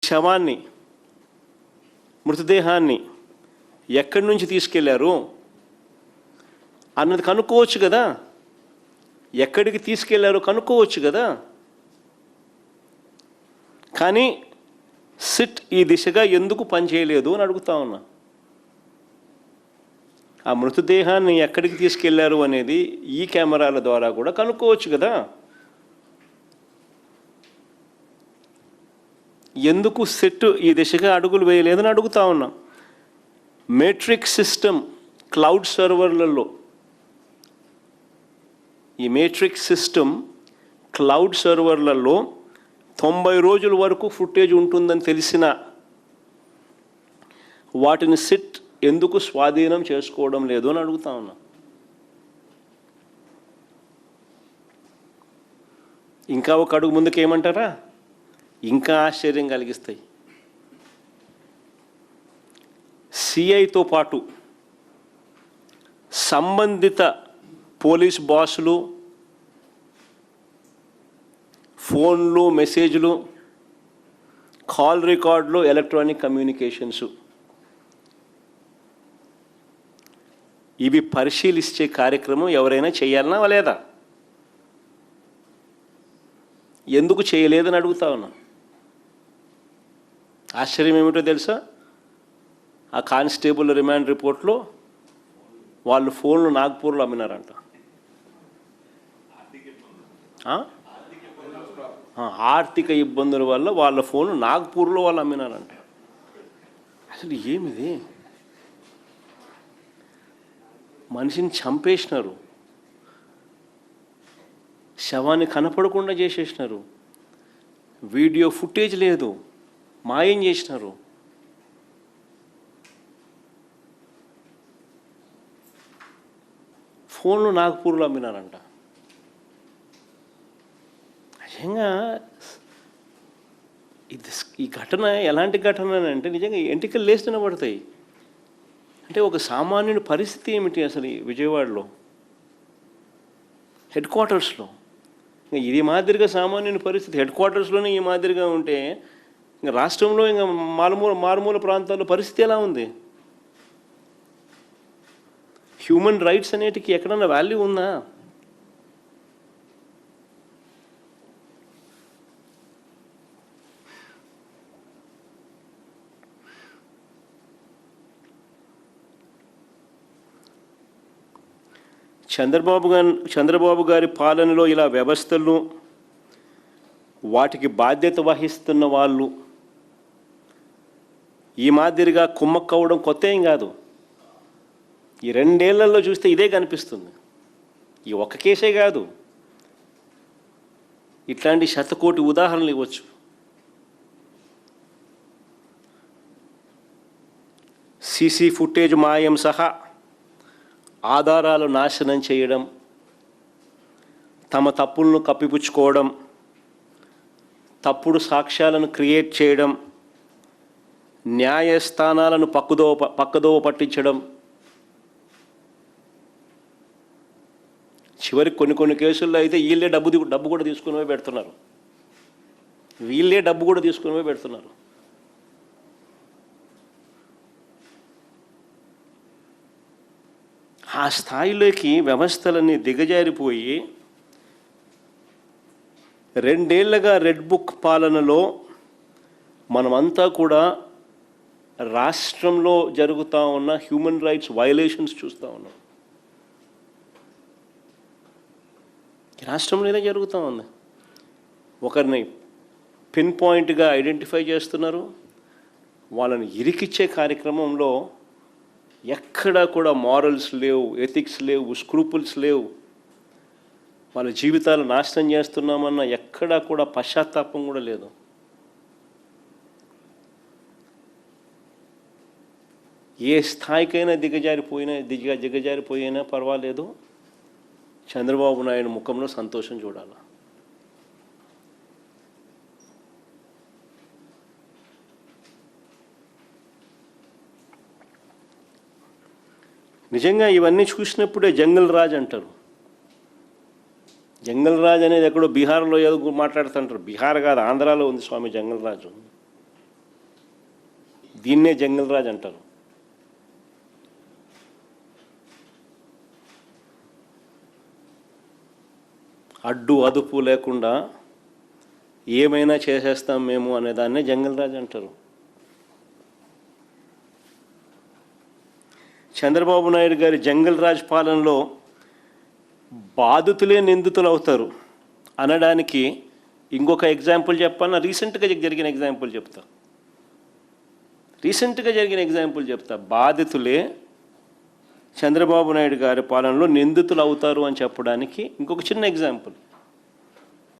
శవాన్ని, మృతదేహాన్ని ఎక్కడి నుంచి తీసుకెళ్లారు అన్నది కనుక్కోవచ్చు కదా. ఎక్కడికి తీసుకెళ్లారో కనుక్కోవచ్చు కదా. కానీ సిట్ ఈ దిశగా ఎందుకు పనిచేయలేదు అని అడుగుతా ఉన్నా. ఆ మృతదేహాన్ని ఎక్కడికి తీసుకెళ్లారు అనేది ఈ కెమెరాల ద్వారా కూడా కనుక్కోవచ్చు కదా. ఎందుకు సెట్ ఈ దిశగా అడుగులు వేయలేదని అడుగుతా ఉన్నా. మేట్రిక్స్ సిస్టమ్ క్లౌడ్ సర్వర్లలో, ఈ మేట్రిక్స్ సిస్టమ్ క్లౌడ్ సర్వర్లలో 90 రోజుల వరకు ఫుటేజ్ ఉంటుందని తెలిసిన వాటిని సిట్ ఎందుకు స్వాధీనం చేసుకోవడం లేదు అని అడుగుతా ఉన్నా. ఇంకా ఒక అడుగు ముందుకు ఏమంటారా, ఇంకా ఆశ్చర్యం కలిగిస్తాయి. సిఐతో పాటు సంబంధిత పోలీస్ బాసులు ఫోన్లు, మెసేజ్లు, కాల్ రికార్డులు, ఎలక్ట్రానిక్ కమ్యూనికేషన్స్ ఇవి పరిశీలించే కార్యక్రమం ఎవరైనా చేయాలనా లేదా? ఎందుకు చేయలేదని అడుగుతా ఉన్నా. ఆశ్చర్యం ఏమిటో తెలుసా, ఆ కానిస్టేబుల్ రిమాండ్ రిపోర్ట్లో వాళ్ళు ఫోన్లు నాగ్పూర్లో అమ్మినారంట. ఆర్థిక ఇబ్బందుల వల్ల వాళ్ళ ఫోన్లు నాగ్పూర్లో వాళ్ళు అమ్మినారంట. అసలు ఏమిది? మనిషిని చంపేసినారు, శవాన్ని కనపడకుండా చేసేసినారు, వీడియో ఫుటేజ్ లేదు, మాయం చేసినారు. ఫోన్లు నాగ్పూర్లో అమ్మినారంట. నిజంగా ఈ ఘటన ఎలాంటి ఘటన అంటే నిజంగా ఎంటికలు లేస్తూనే పడతాయి. అంటే ఒక సామాన్యుడి పరిస్థితి ఏమిటి అసలు విజయవాడలో హెడ్ క్వార్టర్స్లో? ఇంకా ఇది మాదిరిగా సామాన్యుని పరిస్థితి హెడ్ క్వార్టర్స్లోనే ఈ మాదిరిగా ఉంటే ఇంకా రాష్ట్రంలో ఇంకా మారుమూల ప్రాంతాల్లో పరిస్థితి ఎలా ఉంది? హ్యూమన్ రైట్స్ అనేటికి ఎక్కడన్నా వాల్యూ ఉందా? చంద్రబాబు గారి పాలనలో ఇలా వ్యవస్థలు, వాటికి బాధ్యత వహిస్తున్న వాళ్ళు ఈ మాదిరిగా కుమ్మక్కవడం కొత్త ఏం కాదు. ఈ 2 ఏళ్లలో చూస్తే ఇదే కనిపిస్తుంది. ఈ ఒక్క కేసే కాదు, ఇట్లాంటి శతకోటి ఉదాహరణలు ఇవ్వచ్చు. సీసీ ఫుటేజ్ మాయం సహా ఆధారాలు నాశనం చేయడం, తమ తప్పులను కప్పిపుచ్చుకోవడం, తప్పుడు సాక్ష్యాలను క్రియేట్ చేయడం, న్యాయస్థానాలను పక్కదోవ పట్టించడం, చివరికి కొన్ని కేసుల్లో అయితే వీళ్ళే డబ్బు కూడా తీసుకుని పోయి పెడుతున్నారు. ఆ స్థాయిలోకి వ్యవస్థలన్నీ దిగజారిపోయి 2 ఏళ్లుగా రెడ్ బుక్ పాలనలో మనమంతా కూడా రాష్ట్రంలో జరుగుతూ ఉన్న హ్యూమన్ రైట్స్ వయలేషన్స్ చూస్తూ ఉన్నాం. రాష్ట్రంలో ఇదే జరుగుతూ ఉంది. ఒకరిని పిన్ పాయింట్గా ఐడెంటిఫై చేస్తున్నారు, వాళ్ళని ఇరికిచ్చే కార్యక్రమంలో ఎక్కడా కూడా మారల్స్ లేవు, ఎథిక్స్ లేవు, స్క్రూపుల్స్ లేవు. వాళ్ళ జీవితాలు నాశనం చేస్తున్నామన్న ఎక్కడా కూడా పశ్చాత్తాపం కూడా లేదు. ఏ స్థాయికైనా దిగజారిపోయినా పర్వాలేదు, చంద్రబాబు నాయుడు ముఖంలో సంతోషం చూడాలి. నిజంగా ఇవన్నీ చూసినప్పుడే జంగల్ రాజ్ అంటారు. జంగల్ రాజ్ అనేది ఎక్కడో బీహార్లో ఏదో మాట్లాడుతుంటారు. బీహార్ కాదు, ఆంధ్రాలో ఉంది స్వామి జంగల్ రాజు. దీన్నే జంగల్ రాజ్ అంటారు. అడ్డు అదుపు లేకుండా ఏమైనా చేసేస్తాం మేము అనేదాన్నే జంగల్ రాజ్ అంటారు. చంద్రబాబు నాయుడు గారి జంగల్ రాజ్ పాలనలో బాధితులే నిందితులు అవుతారు అనడానికి ఇంకొక ఎగ్జాంపుల్ చెప్పాను. రీసెంట్గా జరిగిన ఎగ్జాంపుల్ చెప్తా. బాధితులే చంద్రబాబు నాయుడు గారి పాలనలో నిందితులు అవుతారు అని చెప్పడానికి ఇంకొక చిన్న ఎగ్జాంపుల్.